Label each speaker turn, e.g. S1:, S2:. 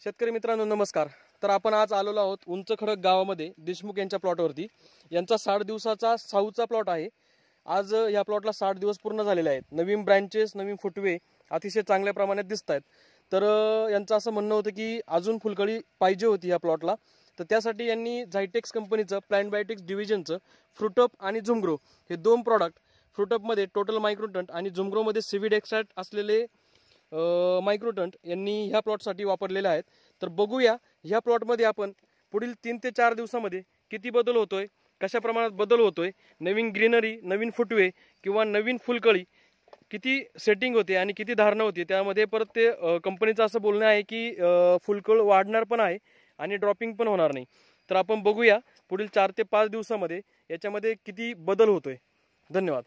S1: शेतकरी मित्रांनो नमस्कार। तर आपण आज आलेलो आहोत उंच खडक गावामध्ये देशमुख यांच्या प्लॉटवरती। यांचा 60 दिवसाचा साऊचा प्लॉट आहे। आज या प्लॉटला 60 दिवस पूर्ण झालेले आहेत। नवीन ब्रांचेस नवीन फुटवे अतिशय चांगल्या प्रमाणात दिसतात। तर यांचं असं म्हणणं होतं की अजून फुलकळी पाहिजे होती या प्लॉटला। तर त्यासाठी यांनी झायटेक्स कंपनीचं प्लांट बायोटिक्स डिव्हिजनचं फ्रुटअप आणि झुमग्रो हे दोन प्रॉडक्ट, फ्रुटअप मध्ये टोटल मायक्रोटंट आणि झुमग्रो मध्ये सीव्हीड एक्स्ट्रॅक्ट असलेले मायक्रोटंट यांनी ह्या प्लॉटसाठी वापरलेले आहेत। तर बघूया ह्या प्लॉटमध्ये आपण पुढील 3 ते 4 दिवसांमध्ये किती बदल होतोय, कशा प्रमाणात बदल होतोय, नवीन ग्रीनरी नवीन फुटवे किंवा नवीन फुलकळी किती सेटिंग होते आणि किती धारणा होते। त्यामध्ये परत ते कंपनीचं असं बोलणं आहे की फुलकळ वाढणार पण आहे आणि ड्रॉपिंग पण होणार नाही। तर आपण बघूया पुढील 4 ते 5 दिवसांमध्ये याच्यामध्ये किती बदल होतोय। धन्यवाद।